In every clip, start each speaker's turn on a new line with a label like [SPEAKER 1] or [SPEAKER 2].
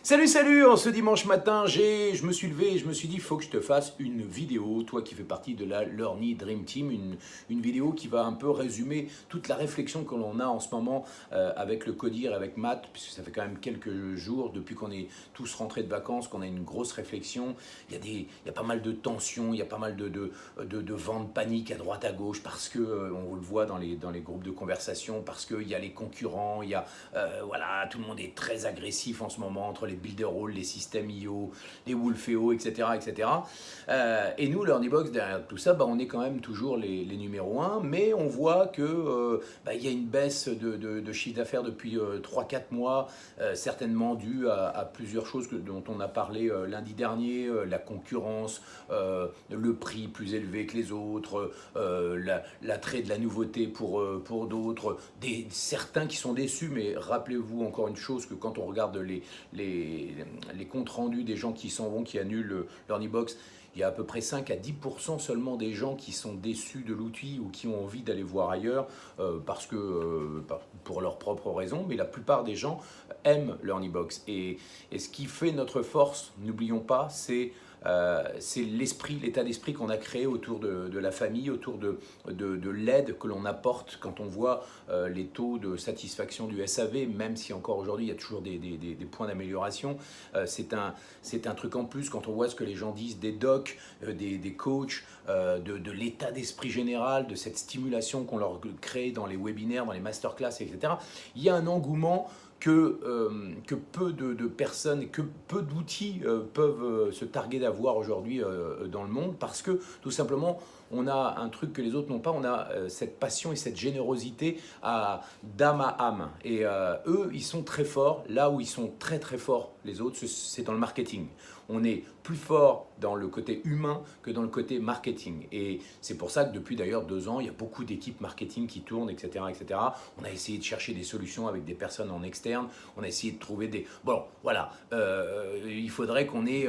[SPEAKER 1] Salut, salut, en ce dimanche matin, je me suis levé et je me suis dit, il faut que je te fasse une vidéo, toi qui fais partie de la Learny Dream Team, une vidéo qui va un peu résumer toute la réflexion que l'on a en ce moment avec le CODIR, avec Matt, puisque ça fait quand même quelques jours depuis qu'on est tous rentrés de vacances, qu'on a une grosse réflexion. Il y a pas mal de tensions, il y a pas mal de vents de panique à droite à gauche, parce que, on le voit dans les groupes de conversation, parce qu'il y a les concurrents, il y a, voilà, tout le monde est très agressif en ce moment entre les Builderall, les systèmes IO, les Wolfeo, etc. etc. Et nous, Learnybox, derrière tout ça, on est quand même toujours les numéros 1, mais on voit que il y a une baisse de chiffre d'affaires depuis 3-4 mois, certainement due à plusieurs choses dont on a parlé lundi dernier, la concurrence, le prix plus élevé que les autres, l'attrait de la nouveauté pour d'autres, certains qui sont déçus, mais rappelez-vous encore une chose, que quand on regarde les comptes rendus des gens qui s'en vont, qui annulent leur e-box, il y a à peu près 5 à 10% seulement des gens qui sont déçus de l'outil ou qui ont envie d'aller voir ailleurs parce que, pour leurs propres raisons, mais la plupart des gens aiment leur e-box. Et ce qui fait notre force, n'oublions pas, c'est l'esprit, l'état d'esprit qu'on a créé autour de la famille, autour de l'aide que l'on apporte quand on voit les taux de satisfaction du SAV, même si encore aujourd'hui il y a toujours des points d'amélioration. C'est un truc en plus quand on voit ce que les gens disent des docs, des coachs, de l'état d'esprit général, de cette stimulation qu'on leur crée dans les webinaires, dans les masterclass, etc. Il y a un engouement que peu de personnes, que peu d'outils peuvent se targuer d'avoir aujourd'hui dans le monde, parce que tout simplement on a un truc que les autres n'ont pas, on a cette passion et cette générosité d'âme à âme. Et eux, ils sont très forts, là où ils sont très très forts les autres, c'est dans le marketing. On est plus fort dans le côté humain que dans le côté marketing. Et c'est pour ça que depuis d'ailleurs 2 ans, il y a beaucoup d'équipes marketing qui tournent, etc., etc. On a essayé de chercher des solutions avec des personnes en externe. On a essayé de trouver des... Bon, voilà. Il faudrait qu'on ait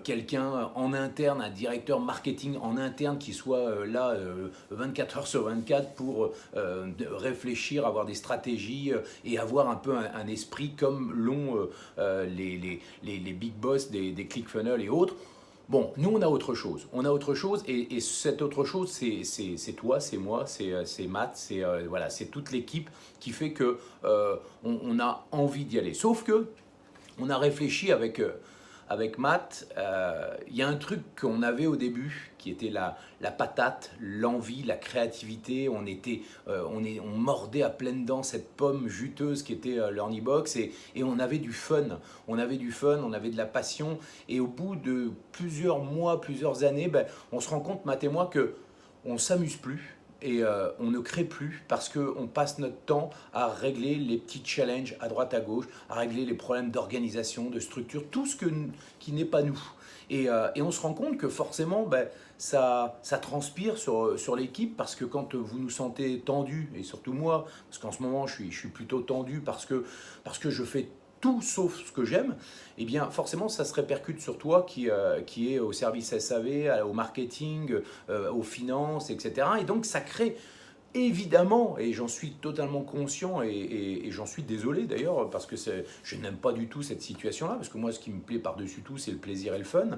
[SPEAKER 1] quelqu'un en interne, un directeur marketing en interne qui soit là 24 heures sur 24 pour réfléchir, avoir des stratégies et avoir un peu un esprit comme l'ont les big boss des ClickFunnels et autres. Bon, nous on a autre chose. On a autre chose et cette autre chose, c'est toi, c'est moi, c'est Matt, voilà, c'est toute l'équipe qui fait que on a envie d'y aller. Sauf que on a réfléchi avec Matt, il y a un truc qu'on avait au début qui était la patate, l'envie, la créativité. On mordait à pleines dents cette pomme juteuse qui était Learnybox et on avait du fun. On avait du fun, on avait de la passion. Et au bout de plusieurs mois, plusieurs années, on se rend compte, Matt et moi, qu'on ne s'amuse plus. Et on ne crée plus parce qu'on passe notre temps à régler les petits challenges à droite à gauche, à régler les problèmes d'organisation, de structure, tout ce qui n'est pas nous. Et on se rend compte que forcément, ça transpire sur l'équipe, parce que quand vous nous sentez tendu, et surtout moi, parce qu'en ce moment je suis plutôt tendu parce que je fais tout sauf ce que j'aime, eh bien forcément ça se répercute sur toi qui est au service SAV, au marketing, aux finances, etc. Et donc ça crée évidemment, et j'en suis totalement conscient et j'en suis désolé d'ailleurs, parce que je n'aime pas du tout cette situation-là, parce que moi ce qui me plaît par-dessus tout c'est le plaisir et le fun,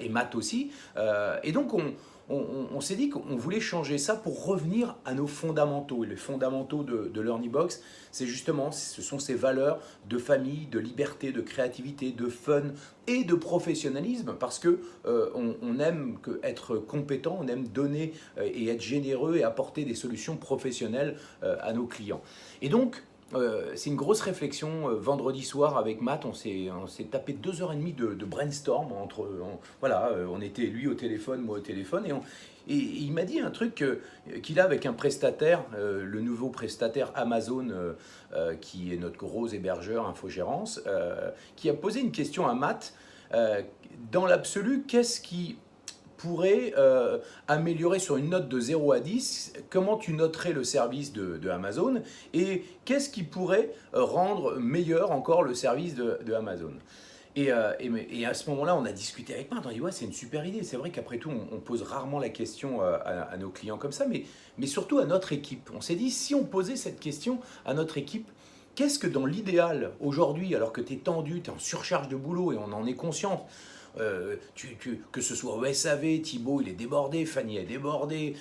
[SPEAKER 1] et Matt aussi. Et donc on s'est dit qu'on voulait changer ça pour revenir à nos fondamentaux. Et les fondamentaux de Learnybox, ce sont ces valeurs de famille, de liberté, de créativité, de fun et de professionnalisme, parce que on aime être compétent, on aime donner et être généreux et apporter des solutions professionnelles à nos clients. Et donc, c'est une grosse réflexion. Vendredi soir avec Matt, on s'est tapé 2h30 de brainstorm voilà, on était lui au téléphone, moi au téléphone, et il m'a dit un truc qu'il a avec un prestataire, le nouveau prestataire Amazon, qui est notre gros hébergeur infogérance, qui a posé une question à Matt. Dans l'absolu, qu'est-ce qui pourrait améliorer sur une note de 0 à 10, comment tu noterais le service de Amazon, et qu'est-ce qui pourrait rendre meilleur encore le service de Amazon. Et à ce moment-là, on a discuté avec Marc, on a dit ouais, c'est une super idée. C'est vrai qu'après tout, on pose rarement la question à nos clients comme ça, mais surtout à notre équipe. On s'est dit, si on posait cette question à notre équipe, qu'est-ce que dans l'idéal, aujourd'hui, alors que tu es tendu, tu es en surcharge de boulot et on en est conscient, que ce soit au SAV, Thibaut il est débordé, Fanny est débordée,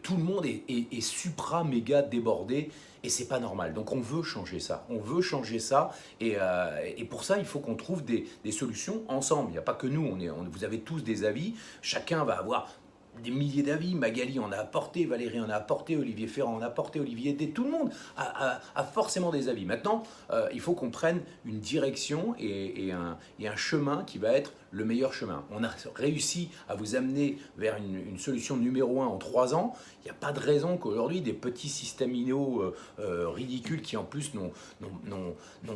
[SPEAKER 1] tout le monde est supra méga débordé et c'est pas normal. Donc on veut changer ça, et pour ça il faut qu'on trouve des solutions ensemble. Il n'y a pas que nous, vous avez tous des avis, chacun va avoir des milliers d'avis. Magali en a apporté, Valérie en a apporté, Olivier Ferrand en a apporté, Olivier Été, tout le monde a forcément des avis. Maintenant, il faut qu'on prenne une direction et un chemin qui va être le meilleur chemin. On a réussi à vous amener vers une solution numéro 1 en 3 ans. Il n'y a pas de raison qu'aujourd'hui, des petits systèmes ridicules qui en plus n'ont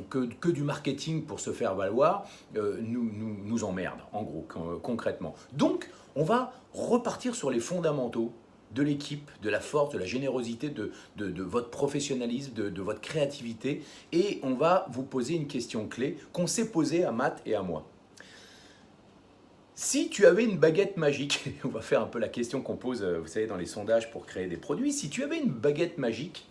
[SPEAKER 1] que du marketing pour se faire valoir, nous emmerdent, en gros, concrètement. Donc, on va repartir sur les fondamentaux de l'équipe, de la force, de la générosité, de votre professionnalisme, de votre créativité. Et on va vous poser une question clé qu'on s'est posée à Matt et à moi. Si tu avais une baguette magique, on va faire un peu la question qu'on pose, vous savez, dans les sondages pour créer des produits. Si tu avais une baguette magique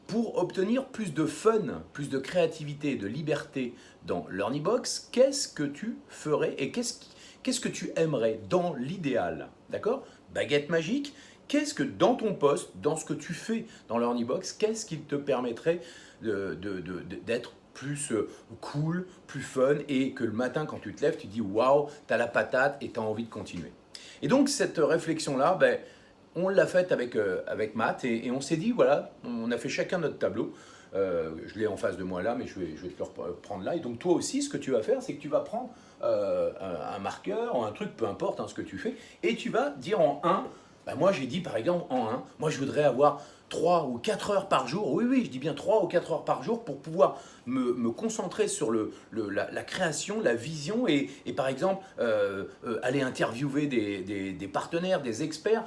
[SPEAKER 1] pour obtenir plus de fun, plus de créativité et de liberté dans LearnyBox, qu'est-ce que tu ferais et qu'est-ce que tu aimerais dans l'idéal? D'accord? Baguette magique, qu'est-ce que dans ton poste, dans ce que tu fais dans LearnyBox, qu'est-ce qui te permettrait d'être plus cool, plus fun et que le matin quand tu te lèves, tu dis waouh, tu as la patate et tu as envie de continuer. Et donc cette réflexion-là, on l'a faite avec Matt et on s'est dit voilà, on a fait chacun notre tableau. Je l'ai en face de moi là, mais je vais te le reprendre là. Et donc toi aussi, ce que tu vas faire, c'est que tu vas prendre un marqueur ou un truc, peu importe ce que tu fais, et tu vas dire en 1, moi j'ai dit par exemple en 1, moi je voudrais avoir 3 ou 4 heures par jour, oui, je dis bien 3 ou 4 heures par jour pour pouvoir me concentrer sur la création, la vision et par exemple aller interviewer des partenaires, des experts,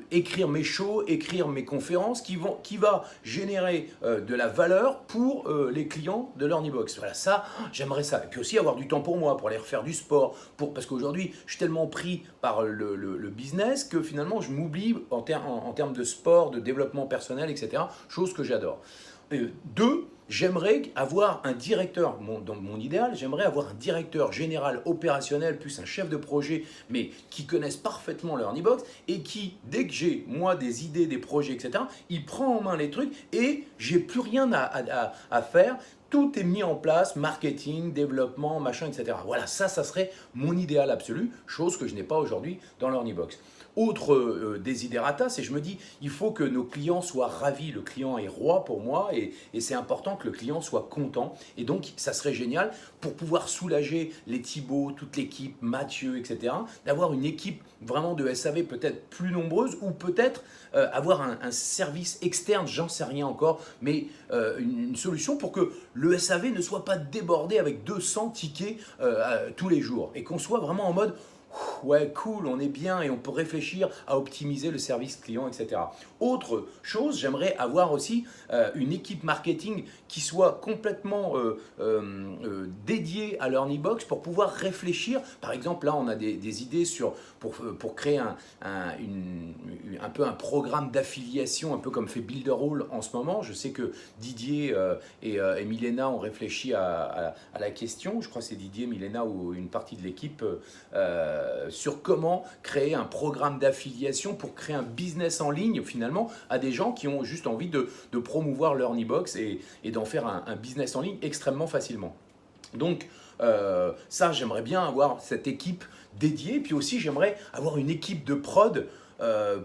[SPEAKER 1] écrire mes shows, écrire mes conférences qui va générer de la valeur pour les clients de LearnyBox. Voilà, ça, j'aimerais ça. Et puis aussi avoir du temps pour moi, pour aller refaire du sport, parce qu'aujourd'hui, je suis tellement pris par le business que finalement, je m'oublie en termes de sport, de développement personnel, etc. Chose que j'adore. 2, j'aimerais avoir un directeur, dans mon idéal, j'aimerais avoir un directeur général opérationnel plus un chef de projet, mais qui connaissent parfaitement LearnyBox et qui, dès que j'ai, moi, des idées, des projets, etc., il prend en main les trucs et j'ai plus rien à faire. Tout est mis en place, marketing, développement, machin, etc. Voilà, ça serait mon idéal absolu, chose que je n'ai pas aujourd'hui dans LearnyBox. Autre desiderata, c'est je me dis, il faut que nos clients soient ravis. Le client est roi pour moi et c'est important que le client soit content. Et donc, ça serait génial pour pouvoir soulager les Thibaut, toute l'équipe, Mathieu, etc. D'avoir une équipe vraiment de SAV peut-être plus nombreuse ou peut-être avoir un service externe, j'en sais rien encore, mais une solution pour que le SAV ne soit pas débordé avec 200 tickets tous les jours et qu'on soit vraiment en mode ouais, cool, on est bien et on peut réfléchir à optimiser le service client, etc. Autre chose, j'aimerais avoir aussi une équipe marketing qui soit complètement dédiée à LearnyBox pour pouvoir réfléchir. Par exemple, là, on a des idées pour créer un peu un programme d'affiliation, un peu comme fait Builderall en ce moment. Je sais que Didier et Milena ont réfléchi à la question. Je crois que c'est Didier, Milena ou une partie de l'équipe sur comment créer un programme d'affiliation pour créer un business en ligne finalement à des gens qui ont juste envie de promouvoir LearnyBox et d'en faire un business en ligne extrêmement facilement. Donc ça, j'aimerais bien avoir cette équipe dédiée. Puis aussi, j'aimerais avoir une équipe de prod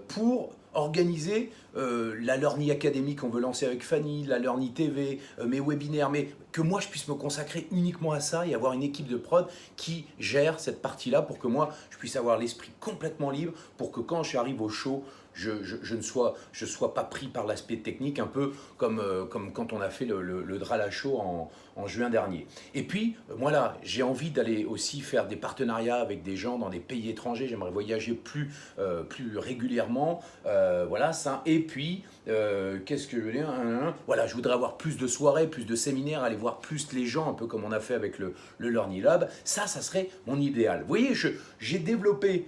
[SPEAKER 1] pour organiser la Learny Academy qu'on veut lancer avec Fanny, la Learny TV, mes webinaires, mais que moi je puisse me consacrer uniquement à ça et avoir une équipe de prod qui gère cette partie-là pour que moi je puisse avoir l'esprit complètement libre pour que quand j'arrive au show, je ne sois pas pris par l'aspect technique, un peu comme quand on a fait le Drala Show en juin dernier. Et puis, moi là, j'ai envie d'aller aussi faire des partenariats avec des gens dans des pays étrangers. J'aimerais voyager plus régulièrement. Voilà ça. Et puis, qu'est-ce que je veux dire? Voilà, je voudrais avoir plus de soirées, plus de séminaires, aller voir plus les gens, un peu comme on a fait avec le Learny Lab. Ça serait mon idéal. Vous voyez, j'ai développé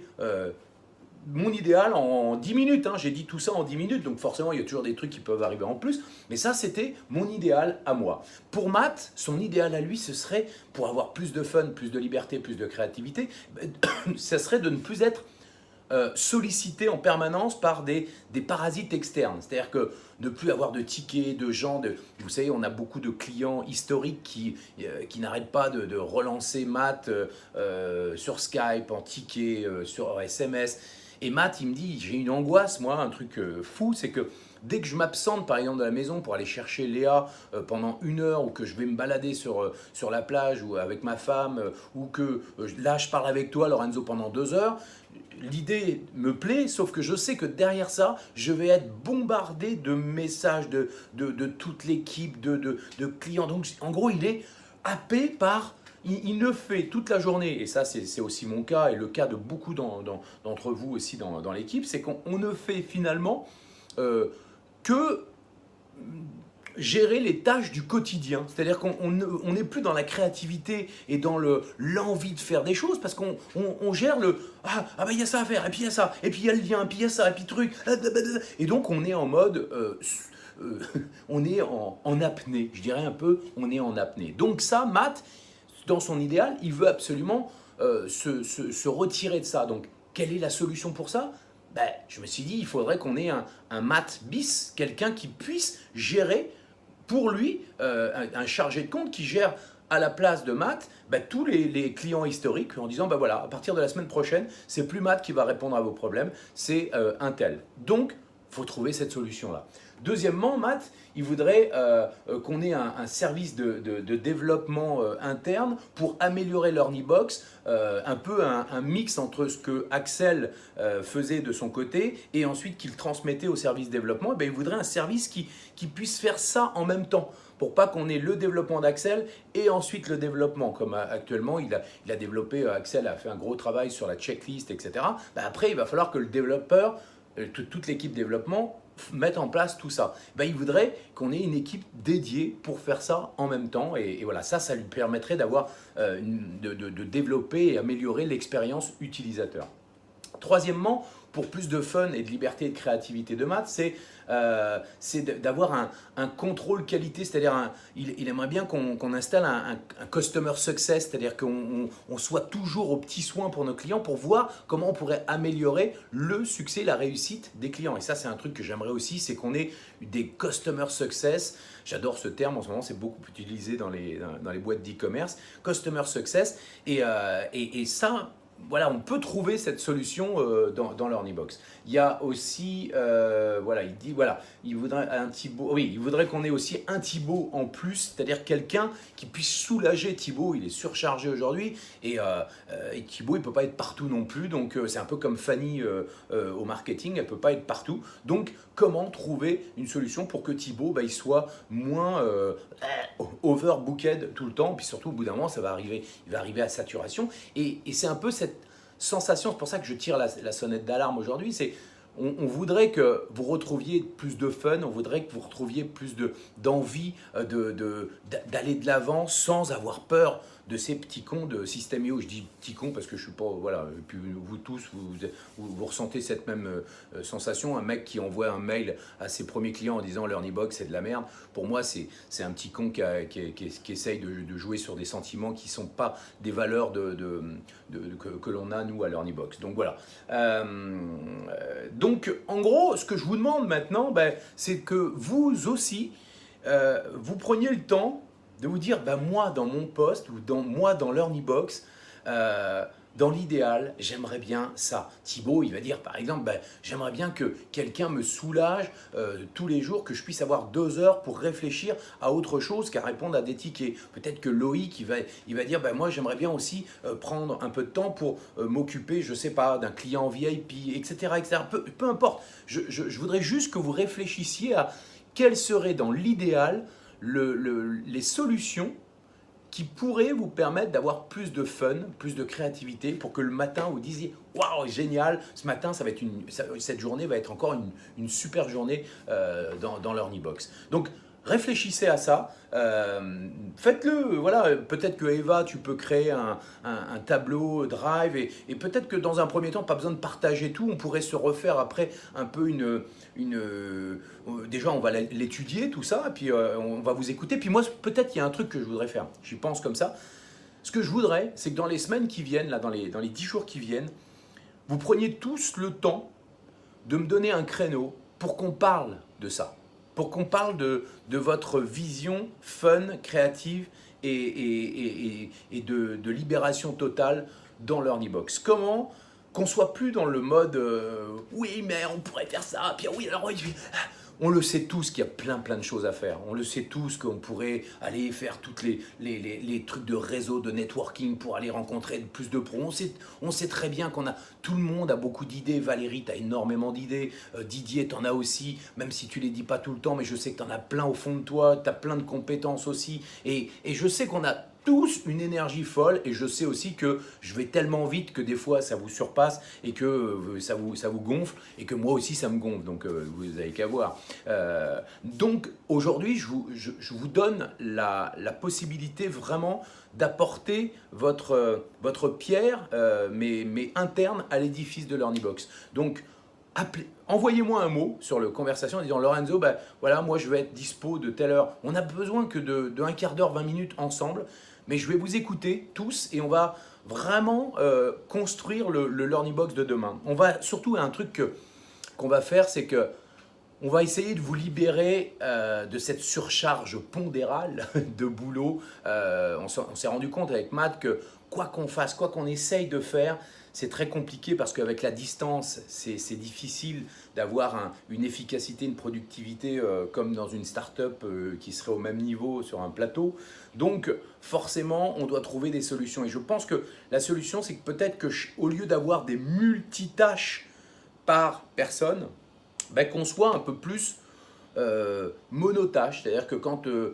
[SPEAKER 1] mon idéal en 10 minutes, hein, j'ai dit tout ça en 10 minutes, donc forcément il y a toujours des trucs qui peuvent arriver en plus, mais ça c'était mon idéal à moi. Pour Matt, son idéal à lui, ce serait, pour avoir plus de fun, plus de liberté, plus de créativité, ça serait de ne plus être sollicité en permanence par des parasites externes. C'est-à-dire que ne plus avoir de tickets, de gens, vous savez, on a beaucoup de clients historiques qui n'arrêtent pas de relancer Matt sur Skype, en ticket, sur SMS. Et Matt, il me dit, j'ai une angoisse, moi, un truc fou, c'est que dès que je m'absente par exemple de la maison pour aller chercher Léa pendant 1 heure, ou que je vais me balader sur la plage ou avec ma femme, ou que là je parle avec toi Lorenzo pendant 2 heures, l'idée me plaît, sauf que je sais que derrière ça, je vais être bombardé de messages de toute l'équipe, de clients. Donc en gros, il est happé par... Il ne fait toute la journée, et ça c'est aussi mon cas et le cas de beaucoup d'entre vous aussi dans l'équipe, c'est qu'on ne fait finalement que gérer les tâches du quotidien. C'est-à-dire qu'on n'est plus dans la créativité et dans l'envie de faire des choses, parce qu'on gère le « Ah, bah il y a ça à faire, et puis il y a ça, et puis il y a le lien, et puis il y a ça, et puis truc... » Et donc on est en mode... on est en apnée, je dirais un peu, on est en apnée. Donc ça, Matt, dans son idéal, il veut absolument se retirer de ça. Donc quelle est la solution pour ça ? Ben, je me suis dit, il faudrait qu'on ait un Matt bis, quelqu'un qui puisse gérer pour lui, un chargé de compte qui gère à la place de Matt tous les clients historiques, en disant, voilà, à partir de la semaine prochaine, c'est plus Matt qui va répondre à vos problèmes, c'est un tel. Donc, il faut trouver cette solution-là. Deuxièmement, Matt, il voudrait qu'on ait un service de développement interne pour améliorer l'Ornibox, un peu un mix entre ce que Axel faisait de son côté et ensuite qu'il transmettait au service développement. Il voudrait un service qui puisse faire ça en même temps, pour pas qu'on ait le développement d'Axel et ensuite le développement, comme actuellement il a développé, Axel a fait un gros travail sur la checklist, etc. Après, il va falloir que le développeur, toute l'équipe développement, mettre en place tout ça. Il voudrait qu'on ait une équipe dédiée pour faire ça en même temps, et voilà, ça lui permettrait d'avoir de développer et améliorer l'expérience utilisateur. Troisièmement, pour plus de fun et de liberté et de créativité de Matt, c'est d'avoir un contrôle qualité, c'est-à-dire il aimerait bien qu'on installe un customer success, c'est-à-dire qu'on soit toujours aux petits soins pour nos clients pour voir comment on pourrait améliorer le succès, la réussite des clients. Et ça, c'est un truc que j'aimerais aussi, c'est qu'on ait des customer success. J'adore ce terme, en ce moment c'est beaucoup utilisé dans les boîtes d'e-commerce, customer success, et ça, voilà, on peut trouver cette solution dans l'Ornibox. Il y a aussi, voilà, il dit, voilà, il voudrait un Thibaut, oui, il voudrait qu'on ait aussi un Thibaut en plus, c'est-à-dire quelqu'un qui puisse soulager Thibaut. Il est surchargé aujourd'hui, et Thibaut, il ne peut pas être partout non plus, donc c'est un peu comme Fanny au marketing, elle ne peut pas être partout. Donc, comment trouver une solution pour que Thibaut, il soit moins overbooked tout le temps, puis surtout, au bout d'un moment, il va arriver à saturation, et c'est un peu cette sensation, c'est pour ça que je tire la sonnette d'alarme aujourd'hui, c'est on voudrait que vous retrouviez plus de fun, on voudrait que vous retrouviez plus d'envie d'aller de l'avant sans avoir peur de ces petits cons de System.io. Je dis petits cons parce que je suis pas, voilà, et puis vous tous, vous ressentez cette même sensation. Un mec qui envoie un mail à ses premiers clients en disant l'Ornibox c'est de la merde, pour moi c'est un petit con qui essaye de jouer sur des sentiments qui sont pas des valeurs que l'on a nous à l'Ornibox. Donc voilà. Donc en gros, ce que je vous demande maintenant, c'est que vous aussi, vous preniez le temps de vous dire, moi dans mon poste, ou moi dans l'Ornibox, dans l'idéal, j'aimerais bien ça. Thibaut, il va dire par exemple, j'aimerais bien que quelqu'un me soulage tous les jours, que je puisse avoir 2 heures pour réfléchir à autre chose qu'à répondre à des tickets. Peut-être que Loïc, il va dire, moi j'aimerais bien aussi prendre un peu de temps pour m'occuper, je sais pas, d'un client VIP, etc. etc. Peu importe, je voudrais juste que vous réfléchissiez à quelles seraient dans l'idéal les solutions qui pourraient vous permettre d'avoir plus de fun, plus de créativité, pour que le matin vous disiez « Waouh, génial, ce matin, cette journée va être encore une super journée dans l'Ornibox ». Donc, réfléchissez à ça, faites-le, voilà, peut-être que Eva, tu peux créer un tableau Drive et peut-être que dans un premier temps, pas besoin de partager tout, on pourrait se refaire après un peu déjà on va l'étudier tout ça, et puis on va vous écouter, puis moi peut-être il y a un truc que je voudrais faire, j'y pense comme ça, ce que je voudrais, c'est que dans les semaines qui viennent, là, dans les 10 jours qui viennent, vous preniez tous le temps de me donner un créneau pour qu'on parle de ça, pour qu'on parle de votre vision fun, créative et de libération totale dans l'Erniebox. Comment qu'on soit plus dans le mode oui mais on pourrait faire ça, puis oui alors oui, on le sait tous qu'il y a plein de choses à faire. On le sait tous qu'on pourrait aller faire toutes les trucs de réseau, de networking pour aller rencontrer plus de pros. On sait très bien tout le monde a beaucoup d'idées. Valérie, tu as énormément d'idées. Didier, tu en as aussi, même si tu ne les dis pas tout le temps, mais je sais que tu en as plein au fond de toi. Tu as plein de compétences aussi. Et je sais qu'on a tous une énergie folle et je sais aussi que je vais tellement vite que des fois ça vous surpasse et que ça vous gonfle et que moi aussi ça me gonfle, donc vous n'avez qu'à voir. Donc aujourd'hui je vous donne la possibilité vraiment d'apporter votre pierre mais interne à l'édifice de l'Erniebox. Donc envoyez-moi un mot sur le conversation en disant Lorenzo, ben, voilà, moi je vais être dispo de telle heure. On n'a besoin que de un quart d'heure, 20 minutes ensemble, mais je vais vous écouter tous et on va vraiment construire le Learning de demain. On va surtout un truc qu'on va faire, c'est que on va essayer de vous libérer de cette surcharge pondérale de boulot. On s'est rendu compte avec Matt que quoi qu'on fasse, quoi qu'on essaye de faire, c'est très compliqué parce qu'avec la distance, c'est difficile d'avoir une efficacité, une productivité comme dans une start-up qui serait au même niveau sur un plateau. Donc forcément, on doit trouver des solutions. Et je pense que la solution, c'est que peut-être qu'au lieu d'avoir des multitâches par personne, ben, qu'on soit un peu plus monotâche. C'est-à-dire que quand je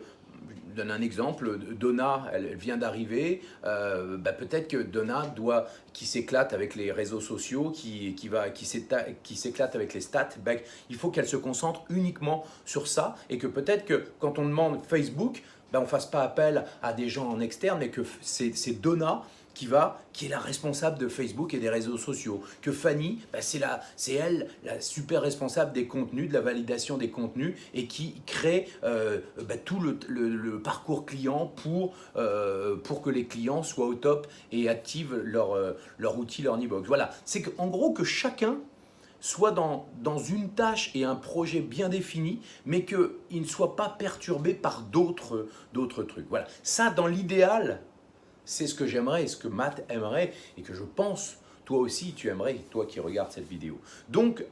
[SPEAKER 1] donne un exemple, Donna, elle vient d'arriver, peut-être que Donna qui s'éclate avec les réseaux sociaux, qui s'éclate avec les stats, il faut qu'elle se concentre uniquement sur ça et que peut-être que quand on demande Facebook, on ne fasse pas appel à des gens en externe, mais que c'est Donna qui est la responsable de Facebook et des réseaux sociaux. Que Fanny, c'est elle la super responsable des contenus, de la validation des contenus et qui crée tout le parcours client pour que les clients soient au top et activent leur outil Learnybox. Voilà, c'est qu'en gros que chacun soit dans une tâche et un projet bien défini, mais qu'il ne soit pas perturbé par d'autres trucs. Voilà, ça dans l'idéal, c'est ce que j'aimerais et ce que Matt aimerait et que je pense toi aussi tu aimerais, toi qui regardes cette vidéo. Donc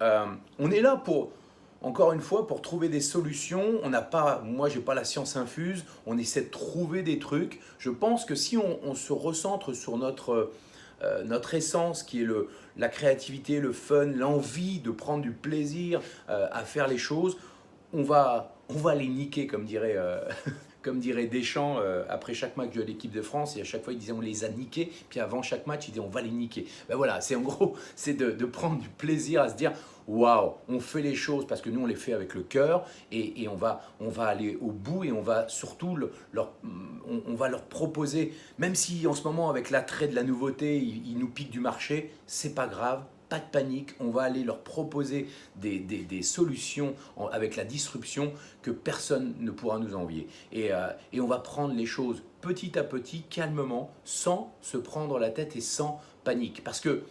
[SPEAKER 1] on est là encore une fois pour trouver des solutions. Moi j'ai pas la science infuse, on essaie de trouver des trucs. Je pense que si on se recentre sur notre essence qui est la créativité, le fun, l'envie de prendre du plaisir à faire les choses, on va les niquer comme dirait comme dirait Deschamps après chaque match de l'équipe de France, et à chaque fois il disait on les a niqués, puis avant chaque match il disait on va les niquer. Ben voilà, c'est en gros, c'est de prendre du plaisir à se dire waouh, on fait les choses parce que nous on les fait avec le cœur et on va aller au bout et on va surtout on va leur proposer, même si en ce moment avec l'attrait de la nouveauté ils nous piquent du marché, c'est pas grave. Pas de panique, on va aller leur proposer des solutions avec la disruption que personne ne pourra nous envier. Et on va prendre les choses petit à petit, calmement, sans se prendre la tête et sans panique. Parce que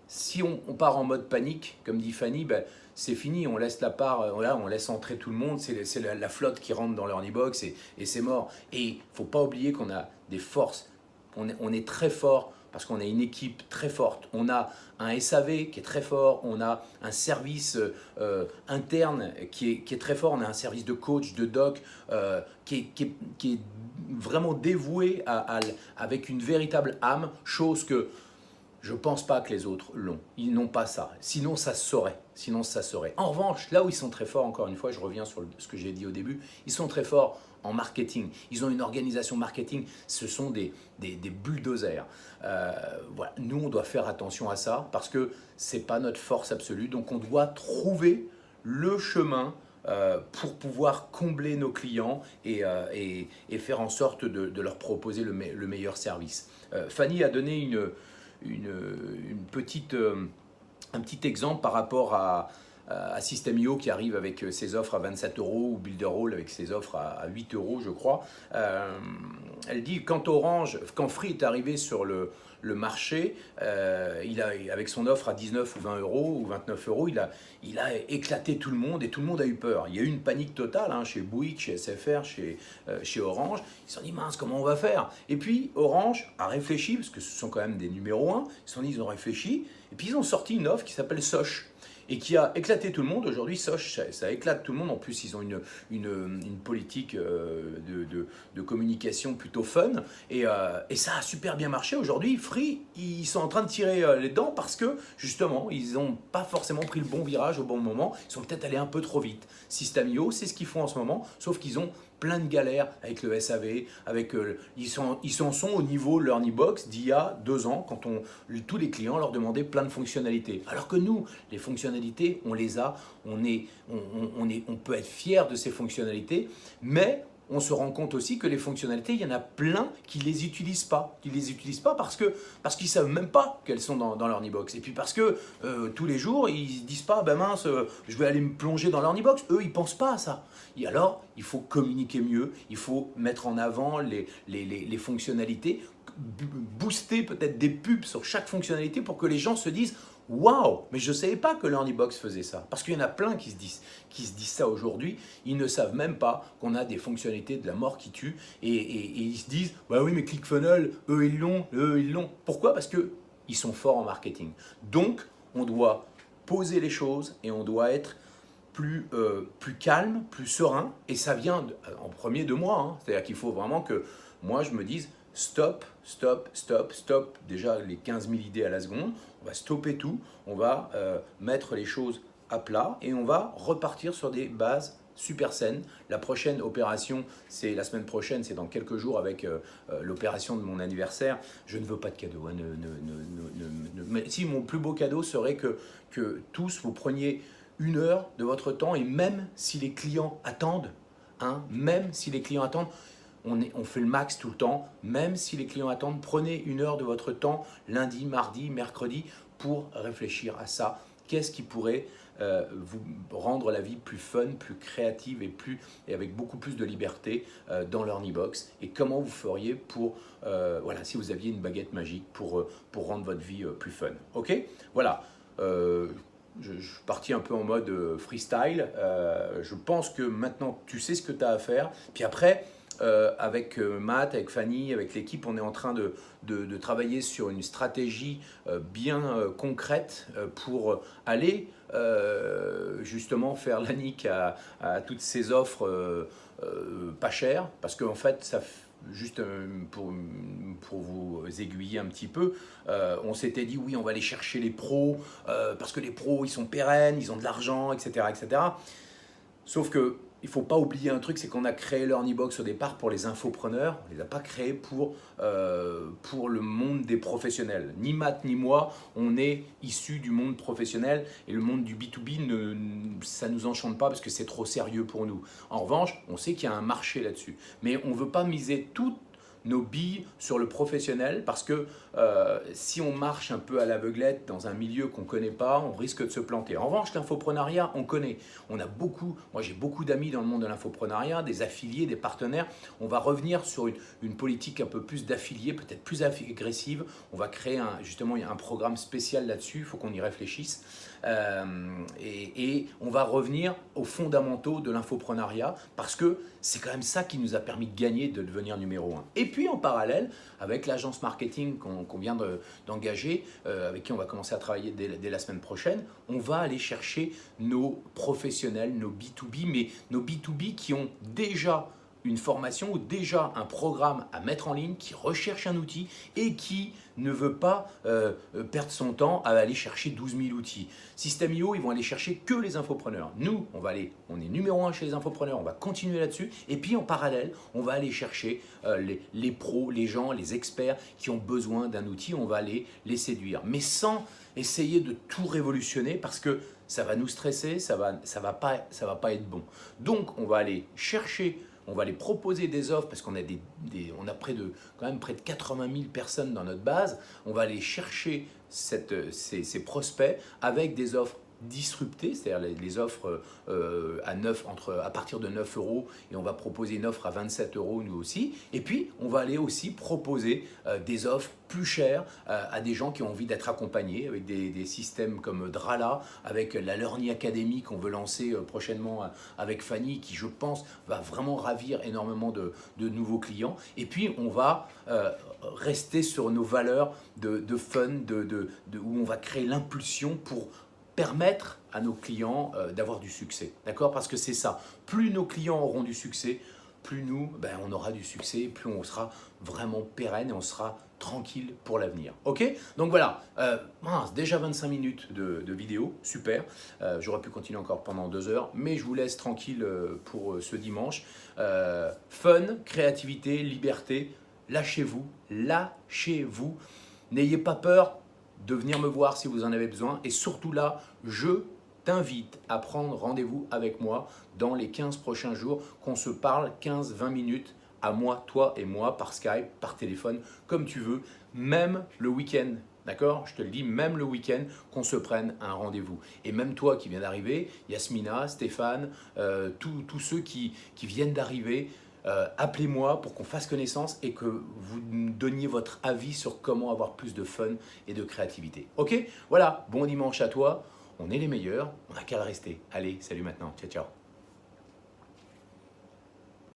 [SPEAKER 1] si on part en mode panique, comme dit Fanny, c'est fini, on laisse la part, on laisse entrer tout le monde, c'est la flotte qui rentre dans l'Erniebox et c'est mort. Et il ne faut pas oublier qu'on a des forces, on est très fort parce qu'on a une équipe très forte, on a un SAV qui est très fort, on a un service interne qui est très fort, on a un service de coach, de doc qui est vraiment dévoué avec une véritable âme, chose que je ne pense pas que les autres l'ont. Ils n'ont pas ça. Sinon, ça se saurait. En revanche, là où ils sont très forts, encore une fois, je reviens sur ce que j'ai dit au début, ils sont très forts en marketing. Ils ont une organisation marketing. Ce sont des bulldozers. Voilà. Nous, on doit faire attention à ça parce que ce n'est pas notre force absolue. Donc, on doit trouver le chemin pour pouvoir combler nos clients et faire en sorte de leur proposer le meilleur service. Fanny a donné une petite, un petit exemple par rapport à System.io qui arrive avec ses offres à 27 euros ou Builderall avec ses offres à 8 euros, je crois. Elle dit quand Free est arrivé sur le marché, avec son offre à 19 ou 20 euros ou 29 euros, il a éclaté tout le monde et tout le monde a eu peur. Il y a eu une panique totale chez Bouygues, chez SFR, chez Orange. Ils se sont dit mince, comment on va faire? Et puis Orange a réfléchi, parce que ce sont quand même des numéros 1, ils ont réfléchi et puis ils ont sorti une offre qui s'appelle Soch et qui a éclaté tout le monde. Aujourd'hui, Soch, ça éclate tout le monde. En plus, ils ont une politique de communication plutôt fun. Et ça a super bien marché. Aujourd'hui, Free, ils sont en train de tirer les dents parce que, justement, ils n'ont pas forcément pris le bon virage au bon moment. Ils sont peut-être allés un peu trop vite. System.io, c'est ce qu'ils font en ce moment, sauf qu'ils ont plein de galères avec le SAV, ils en sont au niveau LearnyBox d'il y a 2 ans, quand tous les clients leur demandaient plein de fonctionnalités. Alors que nous, les fonctionnalités, on les a, on peut être fier de ces fonctionnalités, mais on se rend compte aussi que les fonctionnalités, il y en a plein qui ne les utilisent pas. Qui les utilisent pas parce qu'ils ne savent même pas qu'elles sont dans LearnyBox. Et puis parce que tous les jours, ils ne disent pas, ben mince, je vais aller me plonger dans LearnyBox. Eux, ils ne pensent pas à ça. Et alors, il faut communiquer mieux, il faut mettre en avant les fonctionnalités, booster peut-être des pubs sur chaque fonctionnalité pour que les gens se disent waouh, mais je ne savais pas que LearnyBox faisait ça. Parce qu'il y en a plein qui se disent ça aujourd'hui. Ils ne savent même pas qu'on a des fonctionnalités de la mort qui tue. Et ils se disent, bah oui, mais ClickFunnels, eux ils l'ont. Pourquoi? Parce qu'ils sont forts en marketing. Donc, on doit poser les choses et on doit être plus calme, plus serein. Et ça vient en premier de moi. C'est-à-dire qu'il faut vraiment que moi je me dise, stop. Déjà les 15 000 idées à la seconde, on va stopper tout, on va mettre les choses à plat et on va repartir sur des bases super saines. La prochaine opération, c'est la semaine prochaine, c'est dans quelques jours avec l'opération de mon anniversaire. Je ne veux pas de cadeau. Mais si mon plus beau cadeau serait que tous vous preniez 1 heure de votre temps et même si les clients attendent, on fait le max tout le temps, même si les clients attendent, prenez 1 heure de votre temps, lundi, mardi, mercredi, pour réfléchir à ça. Qu'est-ce qui pourrait vous rendre la vie plus fun, plus créative et avec beaucoup plus de liberté dans LearnyBox? Et comment vous feriez pour, si vous aviez une baguette magique pour rendre votre vie plus fun? Ok, voilà. Je suis parti un peu en mode freestyle. Je pense que maintenant, tu sais ce que tu as à faire. Puis après, avec Matt, avec Fanny, avec l'équipe, on est en train de travailler sur une stratégie bien concrète pour aller justement faire la nique à toutes ces offres pas chères. Parce qu'en fait, juste pour vous aiguiller un petit peu, on s'était dit oui, on va aller chercher les pros parce que les pros, ils sont pérennes, ils ont de l'argent, etc., etc. Sauf que il ne faut pas oublier un truc, c'est qu'on a créé LearnyBox au départ pour les infopreneurs. On ne les a pas créés pour le monde des professionnels. Ni Matt ni moi, on est issus du monde professionnel et le monde du B2B, ça ne nous enchante pas parce que c'est trop sérieux pour nous. En revanche, on sait qu'il y a un marché là-dessus. Mais on ne veut pas miser toutes nos billes sur le professionnel parce que si on marche un peu à l'aveuglette dans un milieu qu'on ne connaît pas, on risque de se planter. En revanche, l'infoprenariat, on connaît. Moi j'ai beaucoup d'amis dans le monde de l'infoprenariat, des affiliés, des partenaires. On va revenir sur une politique un peu plus d'affiliés, peut-être plus agressive. On va créer justement un programme spécial là-dessus, il faut qu'on y réfléchisse. Et on va revenir aux fondamentaux de l'infoprenariat parce que c'est quand même ça qui nous a permis de gagner, de devenir numéro 1. Et puis en parallèle, avec l'agence marketing qu'on vient d'engager, avec qui on va commencer à travailler dès la semaine prochaine, on va aller chercher nos professionnels, nos B2B, mais nos B2B qui ont déjà une formation ou déjà un programme à mettre en ligne, qui recherche un outil et qui ne veut pas perdre son temps à aller chercher 12 000 outils. Système.io, ils vont aller chercher que les infopreneurs. Nous, on est numéro 1 chez les infopreneurs, on va continuer là-dessus. Et puis en parallèle, on va aller chercher les pros, les gens, les experts qui ont besoin d'un outil, on va aller les séduire. Mais sans essayer de tout révolutionner parce que ça va nous stresser, ça va pas être bon. Donc on va aller chercher, on va aller proposer des offres parce qu'on a on a quand même près de 80 000 personnes dans notre base. On va aller chercher ces prospects avec des offres disruptées, c'est-à-dire les offres à partir de 9 euros, et on va proposer une offre à 27 euros nous aussi. Et puis on va aller aussi proposer des offres plus chères à des gens qui ont envie d'être accompagnés avec des systèmes comme Drala, avec la Learning Academy qu'on veut lancer prochainement avec Fanny, qui je pense va vraiment ravir énormément de nouveaux clients. Et puis on va rester sur nos valeurs de fun, où on va créer l'impulsion pour permettre à nos clients d'avoir du succès, d'accord? Parce que c'est ça, plus nos clients auront du succès, plus nous, on aura du succès, plus on sera vraiment pérenne et on sera tranquille pour l'avenir, ok? Donc voilà, déjà 25 minutes de vidéo, super, j'aurais pu continuer encore pendant 2 heures, mais je vous laisse tranquille pour ce dimanche. Fun, créativité, liberté, lâchez-vous, n'ayez pas peur de venir me voir si vous en avez besoin. Et surtout là, je t'invite à prendre rendez-vous avec moi dans les 15 prochains jours, qu'on se parle 15-20 minutes à moi, toi et moi, par Skype, par téléphone, comme tu veux, même le week-end. D'accord? Je te le dis, même le week-end, qu'on se prenne un rendez-vous. Et même toi qui viens d'arriver, Yasmina, Stéphane, tous ceux qui viennent d'arriver, appelez-moi pour qu'on fasse connaissance et que vous me donniez votre avis sur comment avoir plus de fun et de créativité. Ok? Voilà, bon dimanche à toi, on est les meilleurs, on n'a qu'à le rester. Allez, salut maintenant, ciao ciao.